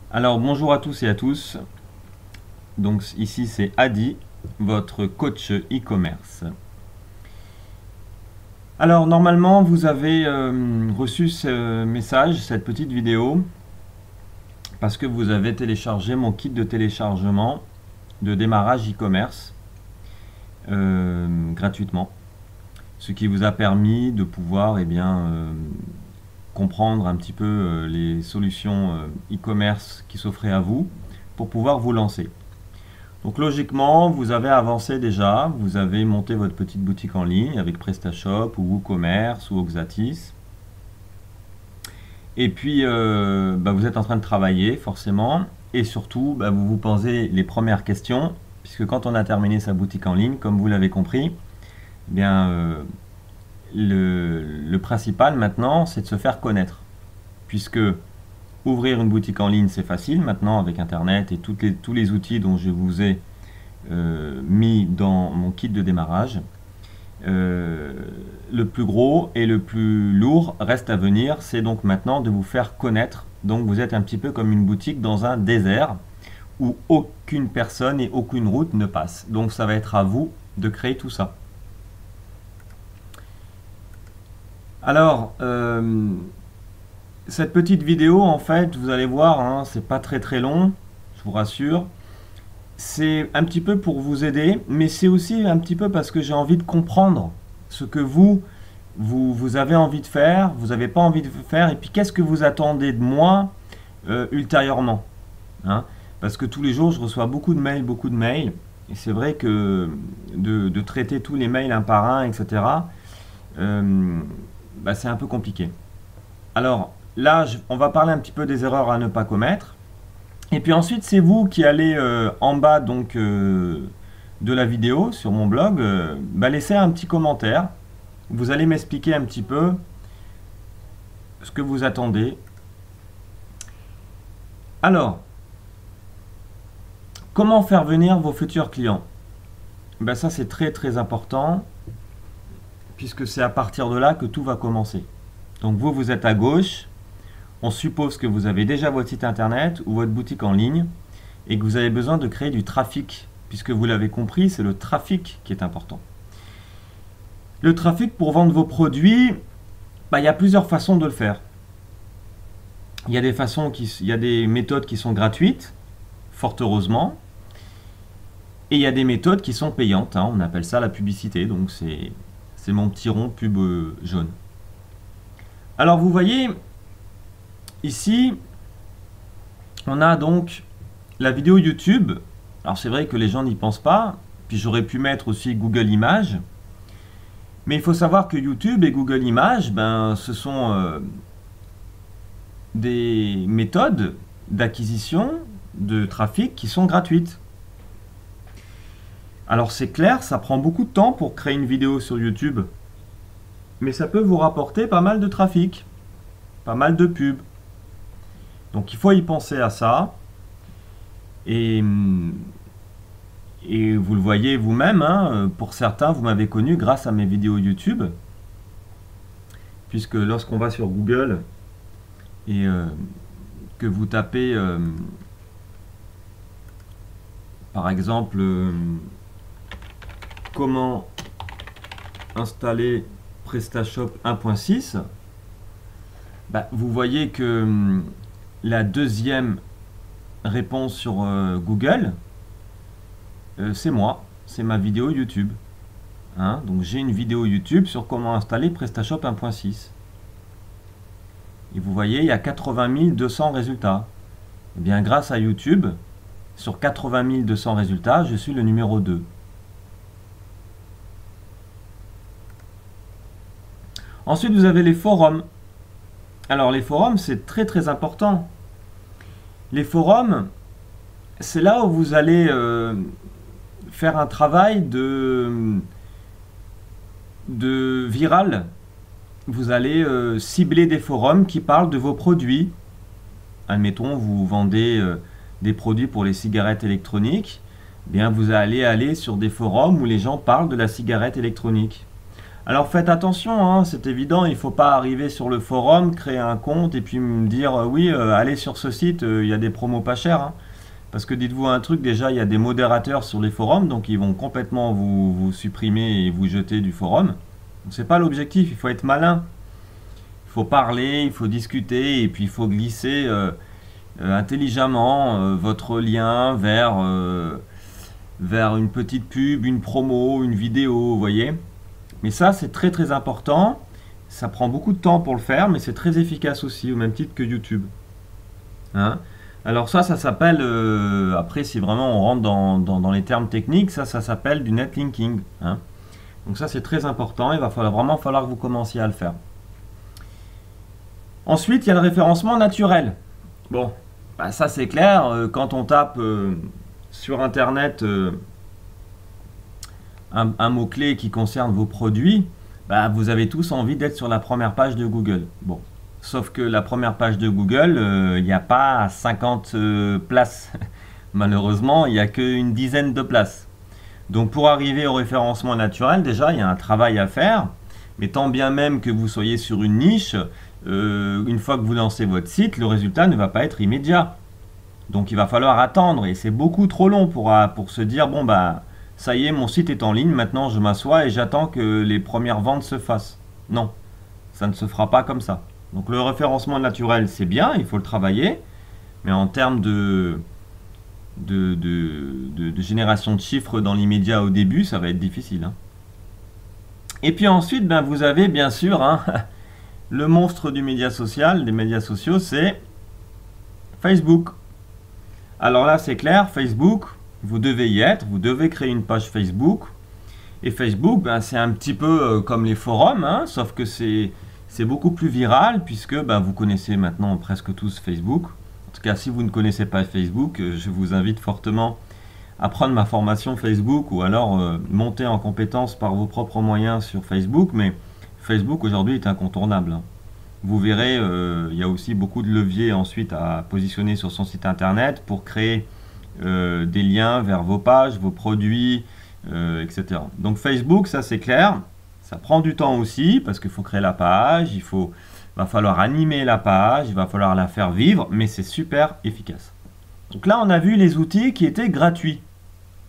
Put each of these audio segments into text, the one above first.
Alors bonjour à tous et à tous. Donc ici c'est Adi, votre coach e-commerce. Alors normalement vous avez reçu ce message, cette petite vidéo, parce que vous avez téléchargé mon kit de téléchargement de démarrage e-commerce gratuitement. Ce qui vous a permis de pouvoir comprendre un petit peu les solutions e-commerce qui s'offraient à vous pour pouvoir vous lancer. Donc logiquement, vous avez avancé déjà, vous avez monté votre petite boutique en ligne avec PrestaShop ou WooCommerce ou Oxatis. Et puis, vous êtes en train de travailler forcément et surtout, vous vous posez les premières questions puisque quand on a terminé sa boutique en ligne, comme vous l'avez compris, le principal maintenant, c'est de se faire connaître puisque ouvrir une boutique en ligne, c'est facile maintenant avec Internet et tous les outils dont je vous ai mis dans mon kit de démarrage. Le plus gros et le plus lourd reste à venir, c'est donc maintenant de vous faire connaître. Donc vous êtes un petit peu comme une boutique dans un désert où aucune personne et aucune route ne passe. Donc ça va être à vous de créer tout ça. Alors, cette petite vidéo, en fait, vous allez voir, hein, c'est pas très long, je vous rassure. C'est un petit peu pour vous aider, mais c'est aussi un petit peu parce que j'ai envie de comprendre ce que vous avez envie de faire, vous n'avez pas envie de faire, et puis qu'est-ce que vous attendez de moi ultérieurement. Hein, parce que tous les jours, je reçois beaucoup de mails, et c'est vrai que de traiter tous les mails un par un, etc., c'est un peu compliqué. Alors, là, on va parler un petit peu des erreurs à ne pas commettre. Et puis ensuite, c'est vous qui allez en bas donc, de la vidéo sur mon blog, laisser un petit commentaire. Vous allez m'expliquer un petit peu ce que vous attendez. Alors, comment faire venir vos futurs clients? Ça, c'est très important, puisque c'est à partir de là que tout va commencer. Donc vous êtes à gauche. On suppose que vous avez déjà votre site internet ou votre boutique en ligne et que vous avez besoin de créer du trafic, puisque vous l'avez compris, c'est le trafic qui est important. Le trafic pour vendre vos produits, il y a plusieurs façons de le faire. Il y a des méthodes qui sont gratuites, fort heureusement, et il y a des méthodes qui sont payantes, hein, on appelle ça la publicité, donc c'est mon petit rond pub jaune. Alors vous voyez, ici, on a donc la vidéo YouTube. Alors c'est vrai que les gens n'y pensent pas, puis j'aurais pu mettre aussi Google Images, mais il faut savoir que YouTube et Google Images, ce sont des méthodes d'acquisition de trafic qui sont gratuites. Alors c'est clair, ça prend beaucoup de temps pour créer une vidéo sur YouTube, mais ça peut vous rapporter pas mal de trafic, pas mal de pubs. Donc il faut y penser à ça. Et vous le voyez vous-même, hein, pour certains, vous m'avez connu grâce à mes vidéos YouTube. Puisque lorsqu'on va sur Google et que vous tapez, par exemple, comment installer PrestaShop 1.6, vous voyez que la deuxième réponse sur Google, c'est moi, c'est ma vidéo YouTube. Hein, donc j'ai une vidéo YouTube sur comment installer PrestaShop 1.6. Et vous voyez, il y a 80 200 résultats. Et bien grâce à YouTube, sur 80 200 résultats, je suis le numéro 2. Ensuite, vous avez les forums. Alors les forums, c'est très important. Les forums, c'est là où vous allez faire un travail de viral. Vous allez cibler des forums qui parlent de vos produits. Admettons, vous vendez des produits pour les cigarettes électroniques. Bien, vous allez aller sur des forums où les gens parlent de la cigarette électronique. Alors faites attention, hein, c'est évident, il ne faut pas arriver sur le forum, créer un compte et puis me dire oui, allez sur ce site, il y a des promos pas chers, hein. Parce que dites-vous un truc, déjà il y a des modérateurs sur les forums, donc ils vont complètement vous supprimer et vous jeter du forum. C'est pas l'objectif, il faut être malin. Il faut parler, il faut discuter et puis il faut glisser intelligemment votre lien vers une petite pub, une promo, une vidéo, vous voyez. Mais ça, c'est très très important. Ça prend beaucoup de temps pour le faire, mais c'est très efficace aussi, au même titre que YouTube. Hein? Alors ça s'appelle, après si vraiment on rentre dans les termes techniques, ça s'appelle du netlinking. Hein? Donc ça c'est très important, il va vraiment falloir que vous commenciez à le faire. Ensuite, il y a le référencement naturel. Bon, bah, ça c'est clair, quand on tape sur Internet un mot-clé qui concerne vos produits, bah, vous avez tous envie d'être sur la première page de Google. Bon, sauf que la première page de Google, il n'y a pas 50 places. Malheureusement, il n'y a qu'une dizaine de places. Donc pour arriver au référencement naturel, déjà, il y a un travail à faire. Mais tant bien même que vous soyez sur une niche, une fois que vous lancez votre site, le résultat ne va pas être immédiat. Donc il va falloir attendre et c'est beaucoup trop long pour se dire bon bah ça y est, mon site est en ligne, maintenant je m'assois et j'attends que les premières ventes se fassent. Non, ça ne se fera pas comme ça. Donc le référencement naturel c'est bien, il faut le travailler, mais en termes de génération de chiffres dans l'immédiat au début, ça va être difficile. Hein. Et puis ensuite, ben, vous avez bien sûr hein, le monstre du média social, des médias sociaux, c'est Facebook. Alors là, c'est clair, Facebook, vous devez y être, vous devez créer une page Facebook. Et Facebook, ben, c'est un petit peu comme les forums, hein, sauf que c'est beaucoup plus viral, puisque ben, vous connaissez maintenant presque tous Facebook. En tout cas, si vous ne connaissez pas Facebook, je vous invite fortement à prendre ma formation Facebook, ou alors monter en compétence par vos propres moyens sur Facebook. Mais Facebook, aujourd'hui, est incontournable. Hein. Vous verrez, il y a aussi beaucoup de leviers ensuite à positionner sur son site internet pour créer des liens vers vos pages, vos produits, etc. Donc Facebook, ça c'est clair, ça prend du temps aussi parce qu'il faut créer la page, va falloir animer la page, il va falloir la faire vivre, mais c'est super efficace. Donc là, on a vu les outils qui étaient gratuits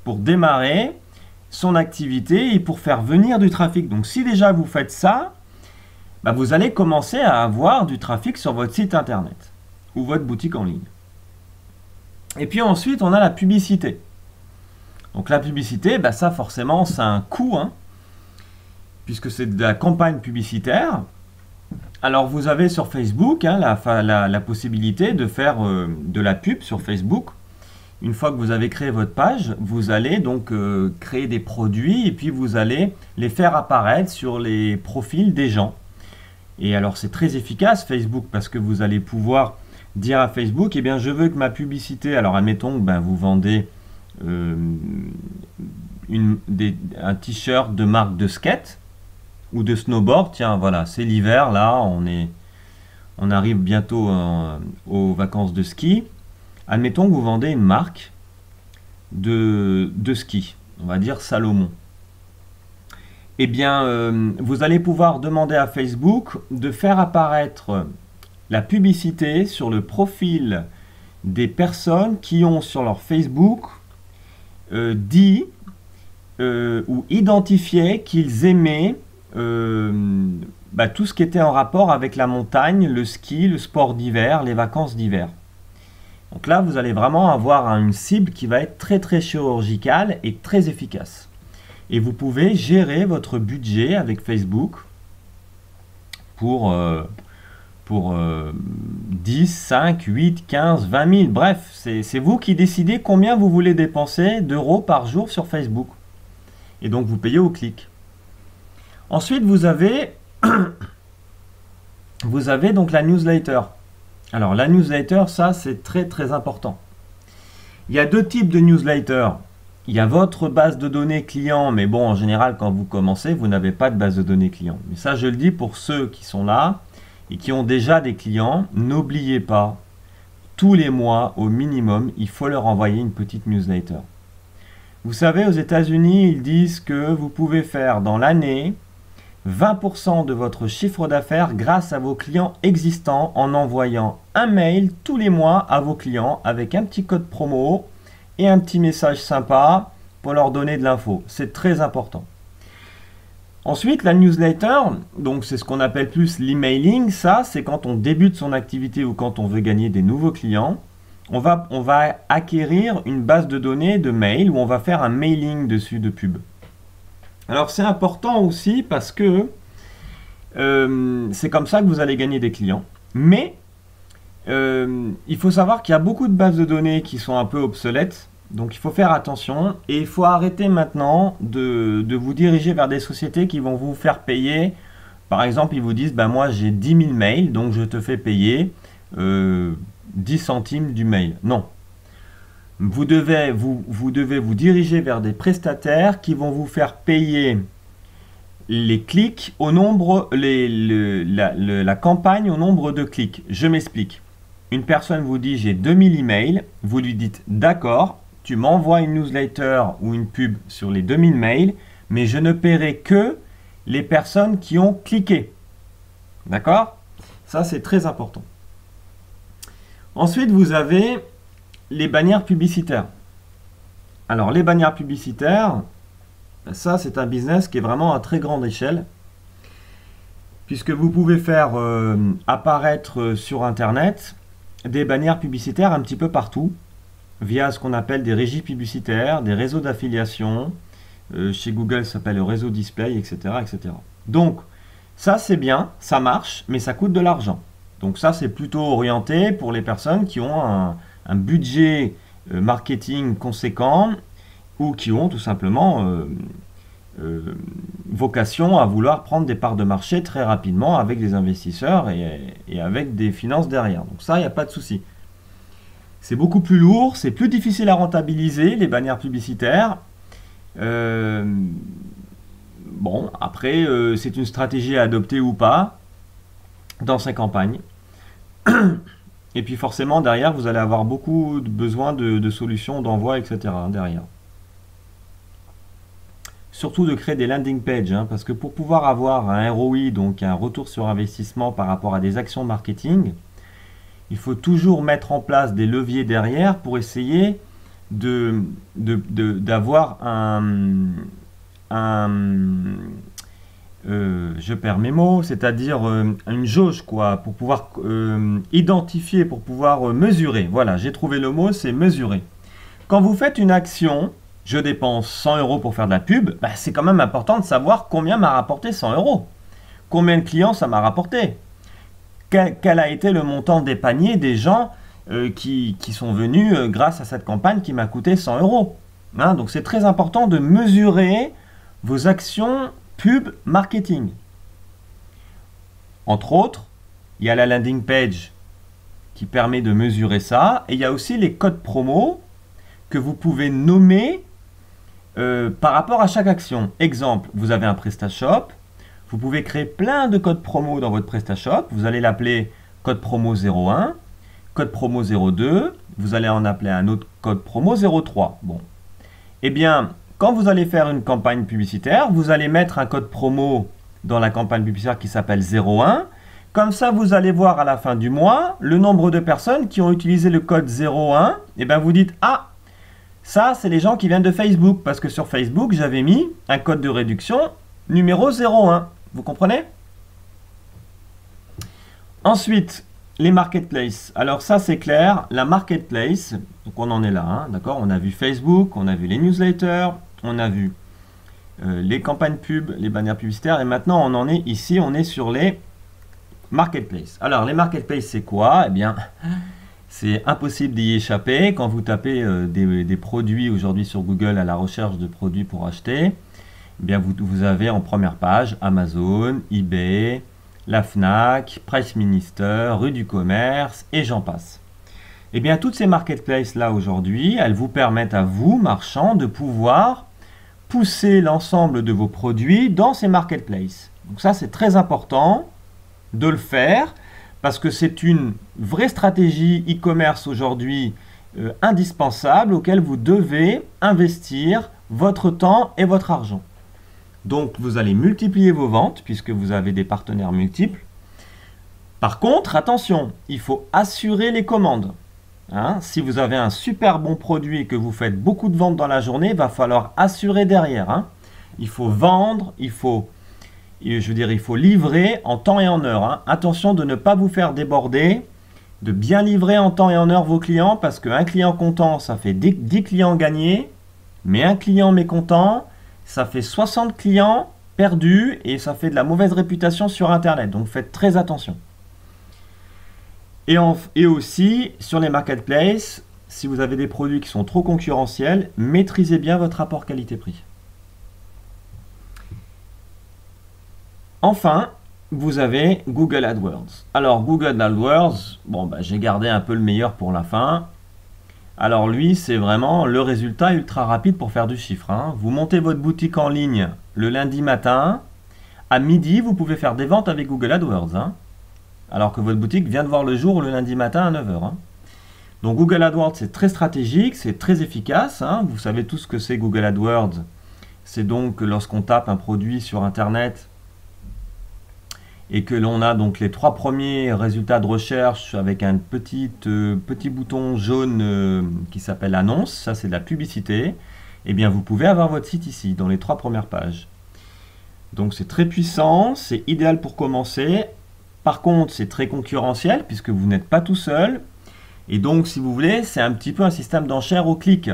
pour démarrer son activité et pour faire venir du trafic. Donc si déjà vous faites ça, bah, vous allez commencer à avoir du trafic sur votre site internet ou votre boutique en ligne. Et puis ensuite, on a la publicité. Donc la publicité, bah, ça forcément, c'est un coût, hein, puisque c'est de la campagne publicitaire. Alors vous avez sur Facebook hein, la possibilité de faire de la pub sur Facebook. Une fois que vous avez créé votre page, vous allez donc créer des produits et puis vous allez les faire apparaître sur les profils des gens. Et alors c'est très efficace Facebook parce que vous allez pouvoir dire à Facebook, eh bien je veux que ma publicité, alors admettons que ben, vous vendez un t-shirt de marque de skate ou de snowboard, tiens voilà, c'est l'hiver là, on arrive bientôt aux vacances de ski. Admettons que vous vendez une marque de ski, on va dire Salomon. Eh bien, vous allez pouvoir demander à Facebook de faire apparaître la publicité sur le profil des personnes qui ont sur leur Facebook dit ou identifié qu'ils aimaient tout ce qui était en rapport avec la montagne, le ski, le sport d'hiver, les vacances d'hiver. Donc là, vous allez vraiment avoir une cible qui va être très très chirurgicale et très efficace. Et vous pouvez gérer votre budget avec Facebook pour 10, 5, 8, 15, 20 000. Bref, c'est vous qui décidez combien vous voulez dépenser d'euros par jour sur Facebook. Et donc, vous payez au clic. Ensuite, vous avez donc la newsletter. Alors, la newsletter, ça, c'est très, très important. Il y a deux types de newsletter. Il y a votre base de données client, mais bon, en général, quand vous commencez, vous n'avez pas de base de données client. Mais ça, je le dis pour ceux qui sont là et qui ont déjà des clients, n'oubliez pas, tous les mois, au minimum, il faut leur envoyer une petite newsletter. Vous savez, aux États-Unis, ils disent que vous pouvez faire dans l'année 20% de votre chiffre d'affaires grâce à vos clients existants en envoyant un mail tous les mois à vos clients avec un petit code promo et un petit message sympa pour leur donner de l'info. C'est très important. Ensuite, la newsletter, donc c'est ce qu'on appelle plus l'emailing. Ça, c'est quand on débute son activité ou quand on veut gagner des nouveaux clients. On va acquérir une base de données de mail où on va faire un mailing dessus de pub. Alors c'est important aussi parce que c'est comme ça que vous allez gagner des clients. Mais il faut savoir qu'il y a beaucoup de bases de données qui sont un peu obsolètes. Donc il faut faire attention et il faut arrêter maintenant de vous diriger vers des sociétés qui vont vous faire payer. Par exemple, ils vous disent, ben moi j'ai 10 000 mails, donc je te fais payer 10 centimes du mail. Non. Vous devez vous diriger vers des prestataires qui vont vous faire payer les clics au nombre, la campagne au nombre de clics. Je m'explique. Une personne vous dit j'ai 2000 emails, vous lui dites d'accord, tu m'envoies une newsletter ou une pub sur les 2000 mails, mais je ne paierai que les personnes qui ont cliqué. D'accord? Ça, c'est très important. Ensuite, vous avez les bannières publicitaires. Alors, les bannières publicitaires, ça, c'est un business qui est vraiment à très grande échelle, puisque vous pouvez faire apparaître sur Internet des bannières publicitaires un petit peu partout, via ce qu'on appelle des régies publicitaires, des réseaux d'affiliation. Chez Google, ça s'appelle le réseau display, etc., etc. Donc, ça c'est bien, ça marche, mais ça coûte de l'argent. Donc ça, c'est plutôt orienté pour les personnes qui ont un budget marketing conséquent ou qui ont tout simplement vocation à vouloir prendre des parts de marché très rapidement avec des investisseurs et avec des finances derrière. Donc ça, il n'y a pas de souci. C'est beaucoup plus lourd, c'est plus difficile à rentabiliser, les bannières publicitaires. Bon, après, c'est une stratégie à adopter ou pas dans ces campagnes. Et puis forcément, derrière, vous allez avoir beaucoup besoin de solutions d'envoi, etc. derrière. Surtout de créer des landing pages, hein, parce que pour pouvoir avoir un ROI, donc un retour sur investissement par rapport à des actions marketing, il faut toujours mettre en place des leviers derrière pour essayer d'avoir je perds mes mots, c'est-à-dire une jauge, quoi, pour pouvoir identifier, pour pouvoir mesurer. Voilà, j'ai trouvé le mot, c'est mesurer. Quand vous faites une action, je dépense 100 € pour faire de la pub, bah, c'est quand même important de savoir combien m'a rapporté 100 €. Combien de clients ça m'a rapporté? Quel a été le montant des paniers des gens qui sont venus grâce à cette campagne qui m'a coûté 100 €. Hein, donc c'est très important de mesurer vos actions pub marketing. Entre autres, il y a la landing page qui permet de mesurer ça, et il y a aussi les codes promo que vous pouvez nommer par rapport à chaque action. Exemple, vous avez un PrestaShop, vous pouvez créer plein de codes promo dans votre PrestaShop, vous allez l'appeler code promo 01, code promo 02, vous allez en appeler un autre code promo 03. Bon. Eh bien, quand vous allez faire une campagne publicitaire, vous allez mettre un code promo dans la campagne publicitaire qui s'appelle 01. Comme ça, vous allez voir à la fin du mois le nombre de personnes qui ont utilisé le code 01. Et bien, vous dites, ah, ça, c'est les gens qui viennent de Facebook. Parce que sur Facebook, j'avais mis un code de réduction numéro 01. Vous comprenez? Ensuite, les marketplaces. Alors ça, c'est clair. La marketplace, donc on en est là, hein, d'accord? On a vu Facebook, on a vu les newsletters, on a vu les campagnes pub, les bannières publicitaires. Et maintenant, on en est ici, on est sur les marketplaces. Alors, les marketplaces, c'est quoi? Eh bien, c'est impossible d'y échapper. Quand vous tapez des produits aujourd'hui sur Google à la recherche de produits pour acheter, eh bien, vous avez en première page Amazon, eBay, la Fnac, Price Minister, Rue du Commerce et j'en passe. Eh bien, toutes ces marketplaces-là aujourd'hui, elles vous permettent à vous, marchands, de pouvoir pousser l'ensemble de vos produits dans ces marketplaces. Donc ça, c'est très important de le faire parce que c'est une vraie stratégie e-commerce aujourd'hui indispensable auquel vous devez investir votre temps et votre argent. Donc vous allez multiplier vos ventes puisque vous avez des partenaires multiples. Par contre, attention, il faut assurer les commandes. Hein, si vous avez un super bon produit et que vous faites beaucoup de ventes dans la journée, il va falloir assurer derrière. Hein. Il faut vendre, il faut livrer en temps et en heure. Hein. Attention de ne pas vous faire déborder, de bien livrer en temps et en heure vos clients, parce qu'un client content, ça fait 10 clients gagnés, mais un client mécontent, ça fait 60 clients perdus et ça fait de la mauvaise réputation sur Internet. Donc faites très attention. Et aussi, sur les marketplaces, si vous avez des produits qui sont trop concurrentiels, maîtrisez bien votre rapport qualité-prix. Enfin, vous avez Google AdWords. Alors, Google AdWords, bon, j'ai gardé un peu le meilleur pour la fin. Alors lui, c'est vraiment le résultat ultra rapide pour faire du chiffre. Hein. Vous montez votre boutique en ligne le lundi matin. À midi, vous pouvez faire des ventes avec Google AdWords. Hein. Alors que votre boutique vient de voir le jour le lundi matin à 9 h. Hein. Donc Google AdWords, c'est très stratégique, c'est très efficace. Hein. Vous savez tout ce que c'est Google AdWords. C'est donc lorsqu'on tape un produit sur Internet et que l'on a donc les 3 premiers résultats de recherche avec un petit bouton jaune qui s'appelle annonce, ça c'est de la publicité, et bien vous pouvez avoir votre site ici, dans les 3 premières pages. Donc c'est très puissant, c'est idéal pour commencer. Par contre, c'est très concurrentiel puisque vous n'êtes pas tout seul. Et donc, si vous voulez, c'est un petit peu un système d'enchères au clic.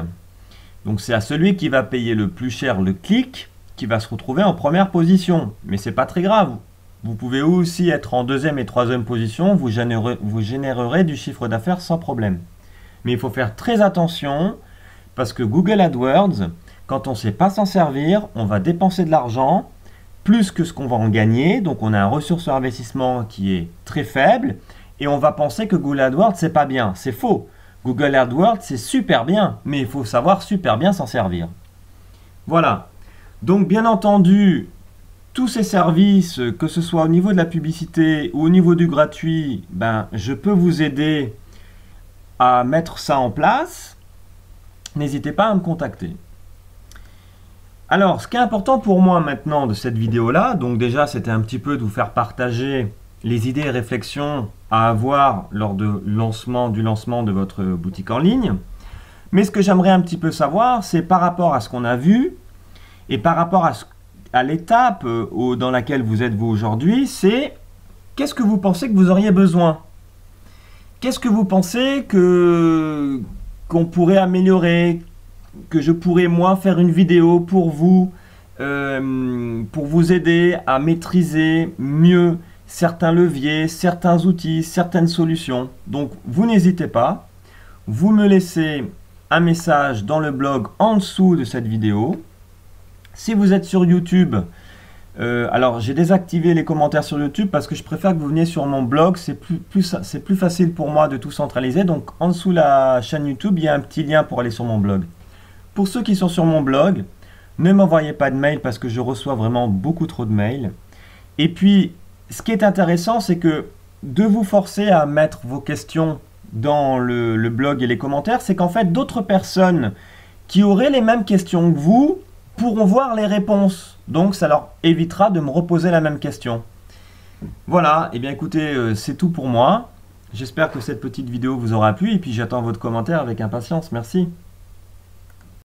Donc, c'est à celui qui va payer le plus cher le clic qui va se retrouver en première position. Mais ce n'est pas très grave. Vous pouvez aussi être en 2e et 3e position. Vous générerez du chiffre d'affaires sans problème. Mais il faut faire très attention parce que Google AdWords, quand on ne sait pas s'en servir, on va dépenser de l'argent plus que ce qu'on va en gagner, donc on a un ressource sur investissement qui est très faible, et on va penser que Google AdWords c'est pas bien, c'est faux. Google AdWords c'est super bien, mais il faut savoir super bien s'en servir. Voilà, donc bien entendu, tous ces services, que ce soit au niveau de la publicité ou au niveau du gratuit, je peux vous aider à mettre ça en place. N'hésitez pas à me contacter. Alors, ce qui est important pour moi maintenant de cette vidéo-là, donc déjà c'était un petit peu de vous faire partager les idées et réflexions à avoir lors du lancement de votre boutique en ligne. Mais ce que j'aimerais un petit peu savoir, c'est par rapport à ce qu'on a vu et par rapport à l'étape dans laquelle vous êtes vous aujourd'hui, c'est qu'est-ce que vous pensez que vous auriez besoin? Qu'est-ce que vous pensez qu'on pourrait améliorer? Que je pourrais moi faire une vidéo pour vous aider à maîtriser mieux certains leviers, certains outils, certaines solutions. Donc vous n'hésitez pas, vous me laissez un message dans le blog en dessous de cette vidéo. Si vous êtes sur YouTube, alors j'ai désactivé les commentaires sur YouTube parce que je préfère que vous veniez sur mon blog, c'est plus facile pour moi de tout centraliser. Donc en dessous de la chaîne YouTube, il y a un petit lien pour aller sur mon blog. Pour ceux qui sont sur mon blog, ne m'envoyez pas de mail parce que je reçois vraiment beaucoup trop de mails. Et puis, ce qui est intéressant, c'est que de vous forcer à mettre vos questions dans le blog et les commentaires, c'est qu'en fait, d'autres personnes qui auraient les mêmes questions que vous pourront voir les réponses. Donc, ça leur évitera de me reposer la même question. Voilà, et bien écoutez, c'est tout pour moi. J'espère que cette petite vidéo vous aura plu et puis j'attends votre commentaire avec impatience. Merci.